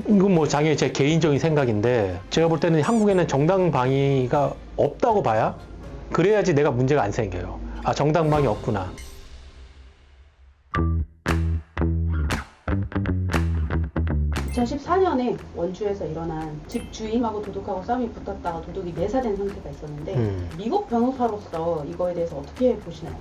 이건 뭐 당연히 제 개인적인 생각인데 제가 볼 때는 한국에는 정당방위가 없다고 봐야 그래야지 내가 문제가 안 생겨요. 아, 정당방위 없구나. 2014년에 원주에서 일어난 집 주인하고 도둑하고 싸움이 붙었다가 도둑이 내사된 상태가 있었는데 미국 변호사로서 이거에 대해서 어떻게 보시나요?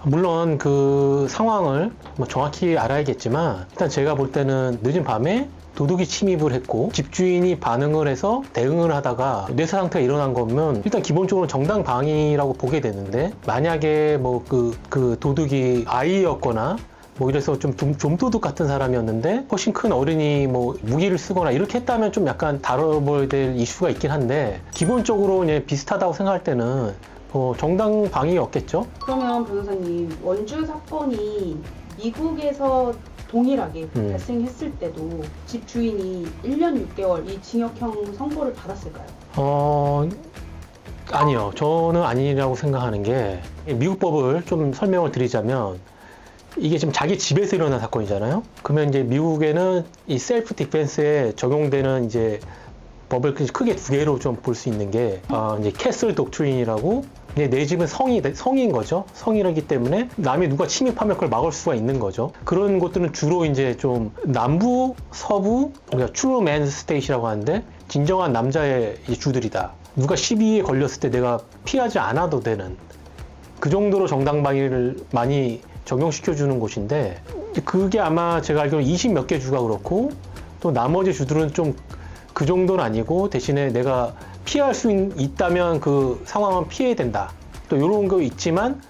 물론 그 상황을 뭐 정확히 알아야겠지만 일단 제가 볼 때는 늦은 밤에 도둑이 침입을 했고 집주인이 반응을 해서 대응을 하다가 뇌사 상태가 일어난 거면 일단 기본적으로 정당방위라고 보게 되는데 만약에 뭐 그 도둑이 아이였거나 뭐 이래서 좀 좀도둑 같은 사람이었는데 훨씬 큰 어른이 뭐 무기를 쓰거나 이렇게 했다면 좀 약간 다뤄봐야 될 이슈가 있긴 한데 기본적으로 그냥 비슷하다고 생각할 때는 정당 방위였겠죠? 그러면 변호사님, 원주 사건이 미국에서 동일하게 발생했을 때도 집 주인이 1년 6개월 이 징역형 선고를 받았을까요? 아니요. 저는 아니라고 생각하는 게 미국 법을 좀 설명을 드리자면 이게 지금 자기 집에서 일어난 사건이잖아요. 그러면 이제 미국에는 이 셀프 디펜스에 적용되는 이제 법을 크게 두 개로 좀 볼 수 있는 게 이제 캐슬 독트린이라고 내 집은 성인 거죠. 성이기 때문에 남이 누가 침입하면 그걸 막을 수가 있는 거죠. 그런 것들은 주로 이제 좀 남부, 서부, 우리가 트루 맨 스테이트라고 하는데 진정한 남자의 주들이다. 누가 시비에 걸렸을 때 내가 피하지 않아도 되는 그 정도로 정당방위를 많이 적용시켜주는 곳인데 그게 아마 제가 알기로 20 몇 개 주가 그렇고 또 나머지 주들은 좀 그 정도는 아니고 대신에 내가 피할 수 있다면 그 상황은 피해야 된다. 또 이런 거 있지만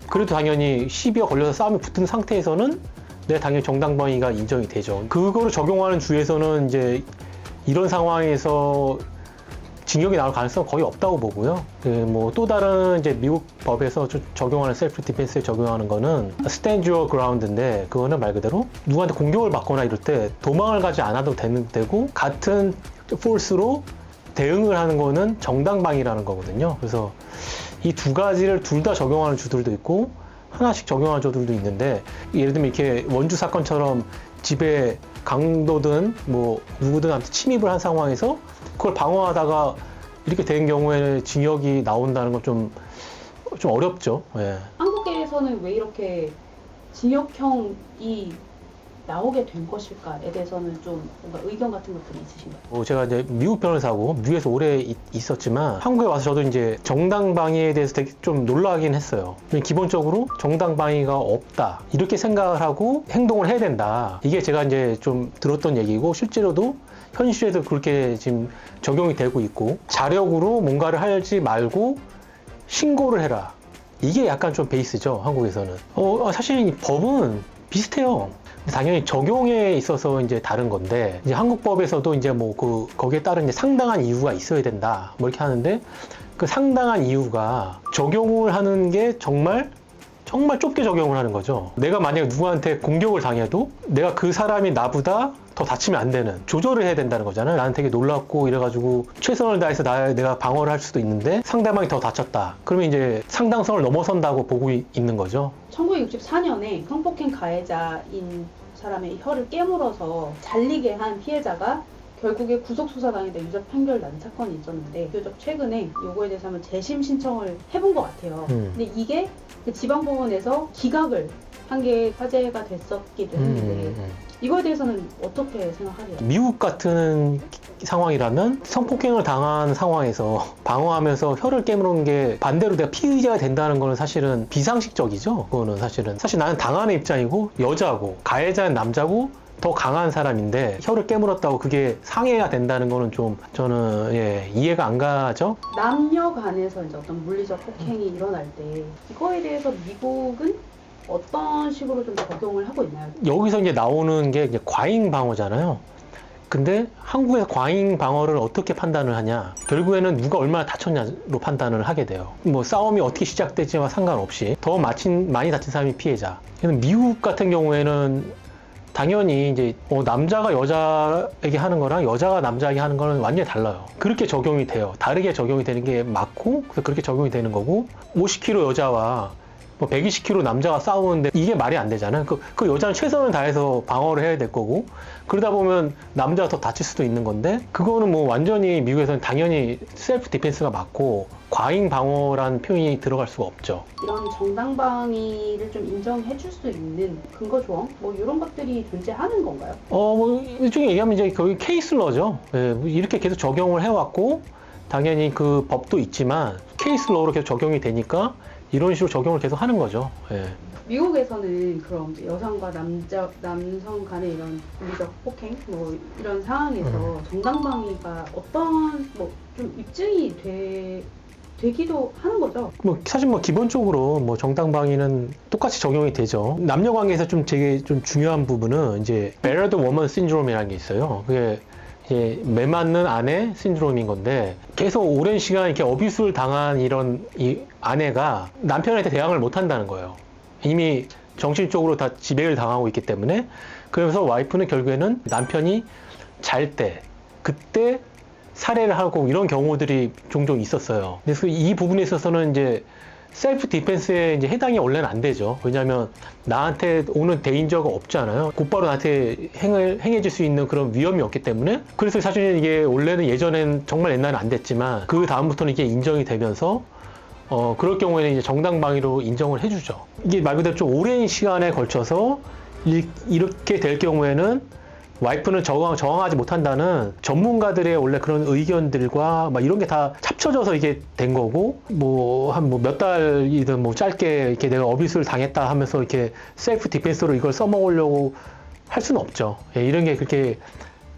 그래도 당연히 시비가 걸려서 싸움이 붙은 상태에서는 내가 당연히 정당방위가 인정이 되죠. 그거를 적용하는 주에서는 이제 이런 상황에서 징역이 나올 가능성은 거의 없다고 보고요. 뭐 또 다른 이제 미국 법에서 적용하는 셀프 디펜스에 적용하는 거는 stand your ground인데 그거는 말 그대로 누구한테 공격을 받거나 이럴 때 도망을 가지 않아도 되고 같은 포스로 대응을 하는 거는 정당방위라는 거거든요. 그래서 이 두 가지를 둘 다 적용하는 주들도 있고 하나씩 적용하는 주들도 있는데 예를 들면 이렇게 원주 사건처럼 집에 강도든 뭐 누구든한테 침입을 한 상황에서 그걸 방어하다가 이렇게 된 경우에는 징역이 나온다는 건 좀 어렵죠. 예. 한국에서는 왜 이렇게 징역형이 나오게 된 것일까에 대해서는 좀 뭔가 의견 같은 것들이 있으신가요? 제가 이제 미국 변호사고 미국에서 오래 있었지만 한국에 와서 저도 이제 정당방위에 대해서 되게 좀 놀라긴 했어요. 기본적으로 정당방위가 없다 이렇게 생각을 하고 행동을 해야 된다. 이게 제가 이제 좀 들었던 얘기고 실제로도 현실에도 그렇게 지금 적용이 되고 있고 자력으로 뭔가를 하지 말고 신고를 해라. 이게 약간 좀 베이스죠, 한국에서는. 사실 이 법은 비슷해요. 당연히 적용에 있어서 이제 다른 건데 이제 한국 법에서도 이제 뭐 거기에 따른 이제 상당한 이유가 있어야 된다 뭐 이렇게 하는데 그 상당한 이유가 적용을 하는 게 정말 좁게 적용을 하는 거죠. 내가 만약에 누구한테 공격을 당해도 내가 그 사람이 나보다 더 다치면 안 되는 조절을 해야 된다는 거잖아요. 나는 되게 놀랐고 이래가지고 최선을 다해서 내가 방어를 할 수도 있는데 상대방이 더 다쳤다. 그러면 이제 상당성을 넘어선다고 보고 있는 거죠. 1964년에 성폭행 가해자인 사람의 혀를 깨물어서 잘리게 한 피해자가 결국에 구속수사당에다 유죄 판결 난 사건이 있었는데 비교적 최근에 요거에 대해서 한번 재심 신청을 해본 것 같아요. 근데 이게 그 지방법원에서 기각을 한 게 화제가 됐었기도 했는데 이거에 대해서는 어떻게 생각하세요? 미국 같은 상황이라면 성폭행을 당한 상황에서 방어하면서 혀를 깨무는 게 반대로 내가 피의자가 된다는 거는 사실은 비상식적이죠. 그거는 사실 나는 당하는 입장이고 여자고 가해자는 남자고 더 강한 사람인데 혀를 깨물었다고 그게 상해가 된다는 거는 좀 저는 이해가 안 가죠. 남녀 간에서 이제 어떤 물리적 폭행이 일어날 때 이거에 대해서 미국은 어떤 식으로 좀 적용을 하고 있나요? 여기서 이제 나오는 게 이제 과잉 방어잖아요. 근데 한국에서 과잉 방어를 어떻게 판단을 하냐? 결국에는 누가 얼마나 다쳤냐로 판단을 하게 돼요. 뭐 싸움이 어떻게 시작됐지와 상관없이 더 많이 다친 사람이 피해자. 미국 같은 경우에는 당연히 이제 남자가 여자에게 하는 거랑 여자가 남자에게 하는 거는 완전히 달라요. 그렇게 적용이 돼요. 다르게 적용이 되는 게 맞고 그래서 그렇게 적용이 되는 거고 50kg 여자와 뭐 120kg 남자가 싸우는데 이게 말이 안 되잖아요. 그 여자는 최선을 다해서 방어를 해야 될 거고, 그러다 보면 남자가 더 다칠 수도 있는 건데, 그거는 뭐 완전히 미국에서는 당연히 셀프 디펜스가 맞고 과잉 방어라는 표현이 들어갈 수가 없죠. 이런 정당방위를 좀 인정해 줄 수 있는 근거 조항? 뭐 이런 것들이 존재하는 건가요? 뭐 일종의 얘기하면 이제 거의 케이스러죠. 예, 뭐 이렇게 계속 적용을 해왔고, 당연히 그 법도 있지만 케이스러로 계속 적용이 되니까 이런 식으로 적용을 계속 하는 거죠. 예. 미국에서는 그럼 이제 여성과 남성 간의 이런 물리적 폭행 뭐 이런 상황에서 정당방위가 어떤 뭐 좀 입증이 되기도 하는 거죠. 뭐 사실 뭐 기본적으로 뭐 정당방위는 똑같이 적용이 되죠. 남녀 관계에서 좀 되게 좀 중요한 부분은 이제 battered woman syndrome이라는 게 있어요. 그게 이제 매맞는 아내 신드롬인 건데, 계속 오랜 시간 이렇게 어뷰스를 당한 이런 이 아내가 남편한테 대항을 못 한다는 거예요. 이미 정신적으로 다 지배를 당하고 있기 때문에. 그래서 와이프는 결국에는 남편이 잘 때, 그때 살해를 하고 이런 경우들이 종종 있었어요. 그래서 이 부분에 있어서는 이제 셀프 디펜스에 이제 해당이 원래는 안 되죠. 왜냐하면 나한테 오는 데인저가 없잖아요. 곧바로 나한테 행해질 수 있는 그런 위험이 없기 때문에. 그래서 사실은 이게 원래는 예전엔 정말 옛날엔 안 됐지만 그 다음부터는 이게 인정이 되면서 그럴 경우에는 이제 정당방위로 인정을 해주죠. 이게 말 그대로 좀 오랜 시간에 걸쳐서 이렇게 될 경우에는 와이프는 저항하지 못한다는 전문가들의 원래 그런 의견들과 막 이런 게 다 합쳐져서 이게 된 거고, 뭐 한 몇 달이든 뭐 짧게 이렇게 내가 어비스를 당했다 하면서 이렇게 셀프 디펜스로 이걸 써먹으려고 할 수는 없죠. 예, 이런 게 그렇게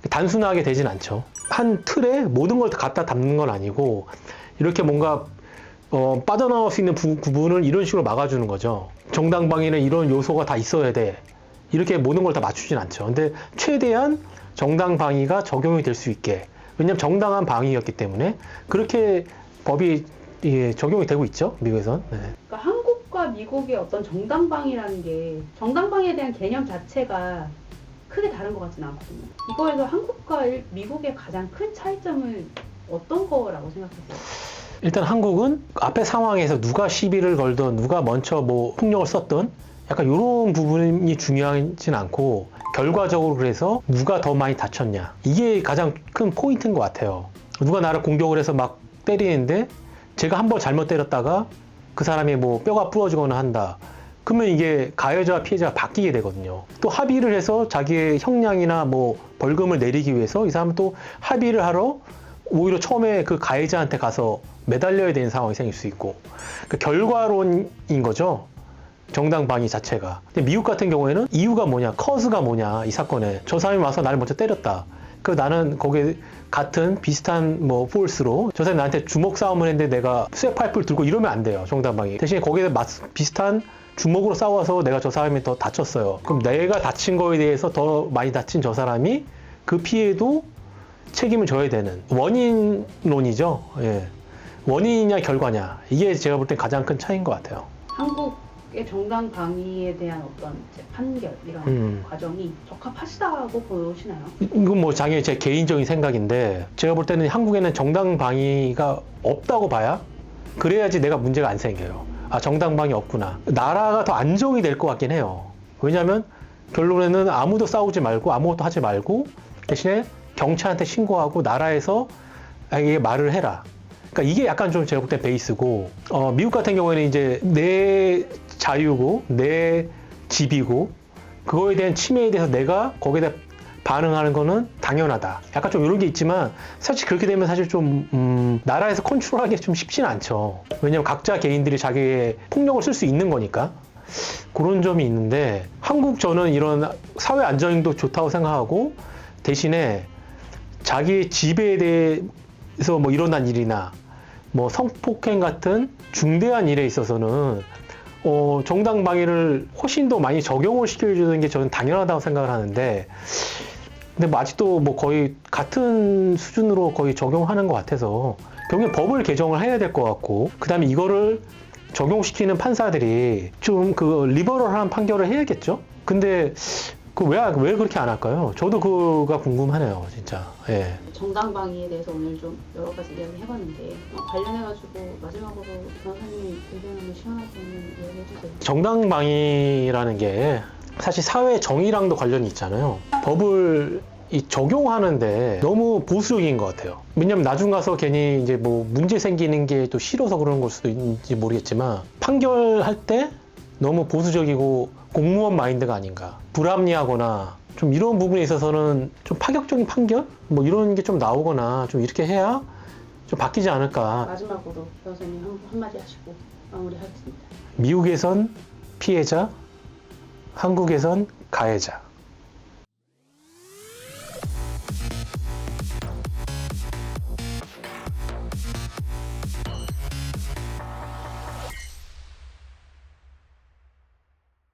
단순하게 되진 않죠. 한 틀에 모든 걸 다 갖다 담는 건 아니고, 이렇게 뭔가 빠져나올 수 있는 부분을 이런 식으로 막아주는 거죠. 정당방위는 이런 요소가 다 있어야 돼. 이렇게 모든 걸 다 맞추진 않죠. 근데 최대한 정당방위가 적용이 될 수 있게, 왜냐하면 정당한 방위였기 때문에 그렇게 법이 적용이 되고 있죠, 미국에선. 네. 그러니까 한국과 미국의 어떤 정당방위라는 게, 정당방위에 대한 개념 자체가 크게 다른 것 같지는 않거든요. 이거에서 한국과 미국의 가장 큰 차이점은 어떤 거라고 생각하세요? 일단 한국은 앞에 상황에서 누가 시비를 걸던, 누가 먼저 뭐 폭력을 썼던 약간 이런 부분이 중요하진 않고, 결과적으로 그래서 누가 더 많이 다쳤냐, 이게 가장 큰 포인트인 것 같아요. 누가 나를 공격을 해서 막 때리는데 제가 한 번 잘못 때렸다가 그 사람이 뭐 뼈가 부러지거나 한다, 그러면 이게 가해자와 피해자가 바뀌게 되거든요. 또 합의를 해서 자기의 형량이나 뭐 벌금을 내리기 위해서 이 사람은 또 합의를 하러 오히려 처음에 그 가해자한테 가서 매달려야 되는 상황이 생길 수 있고, 그 결과론인 거죠, 정당방위 자체가. 근데 미국 같은 경우에는 이유가 뭐냐, 커즈가 뭐냐, 이 사건에 저 사람이 와서 나를 먼저 때렸다, 그 나는 거기에 같은 비슷한 뭐 포스로 저 사람이 나한테 주먹 싸움을 했는데 내가 쇠파이프를 들고 이러면 안 돼요, 정당방위. 대신에 거기에 비슷한 주먹으로 싸워서 내가 저 사람이 더 다쳤어요. 그럼 내가 다친 거에 대해서 더 많이 다친 저 사람이 그 피해도 책임을 져야 되는 원인론이죠. 예. 원인이냐 결과냐, 이게 제가 볼 땐 가장 큰 차이인 것 같아요. 한국의 정당방위에 대한 어떤 이제 판결, 이런 과정이 적합하시다고 보시나요? 이건 뭐 당연히 제 개인적인 생각인데, 제가 볼 때는 한국에는 정당방위가 없다고 봐야, 그래야지 내가 문제가 안 생겨요. 아, 정당방위 없구나. 나라가 더 안정이 될 것 같긴 해요. 왜냐하면 결론에는 아무도 싸우지 말고 아무것도 하지 말고 대신에 경찰한테 신고하고 나라에서 이게 말을 해라. 그러니까 이게 약간 좀 제가 볼 때 베이스고, 미국 같은 경우에는 이제 내 자유고 내 집이고 그거에 대한 침해에 대해서 내가 거기에 대해 반응하는 거는 당연하다. 약간 좀 이런 게 있지만, 사실 그렇게 되면 사실 좀 나라에서 컨트롤하기 좀 쉽지는 않죠. 왜냐면 각자 개인들이 자기의 폭력을 쓸 수 있는 거니까. 그런 점이 있는데, 한국 저는 이런 사회 안정도 좋다고 생각하고, 대신에 자기 지배에 대해서 뭐 일어난 일이나 뭐 성폭행 같은 중대한 일에 있어서는 정당방위를 훨씬 더 많이 적용을 시켜주는 게 저는 당연하다고 생각을 하는데, 근데 뭐 아직도 뭐 거의 같은 수준으로 거의 적용하는 것 같아서 결국엔 법을 개정을 해야 될 것 같고, 그 다음에 이거를 적용시키는 판사들이 좀 그 리버럴한 판결을 해야겠죠. 근데 왜 그렇게 안 할까요? 저도 그거가 궁금하네요, 진짜. 예. 정당방위에 대해서 오늘 좀 여러 가지 이야기 해봤는데 관련해가지고 마지막으로 변호사님이 의견 한번 시원하게 이야기 해주세요. 정당방위라는 게 사실 사회 정의랑도 관련이 있잖아요. 법을 적용하는데 너무 보수적인 것 같아요. 왜냐면 나중 가서 괜히 이제 뭐 문제 생기는 게 또 싫어서 그러는 걸 수도 있는지 모르겠지만 판결할 때 너무 보수적이고 공무원 마인드가 아닌가. 불합리하거나 좀 이런 부분에 있어서는 좀 파격적인 판결? 뭐 이런 게 좀 나오거나 좀 이렇게 해야 좀 바뀌지 않을까. 마지막으로 변호사님 한마디 하시고 마무리하겠습니다. 미국에선 피해자, 한국에선 가해자.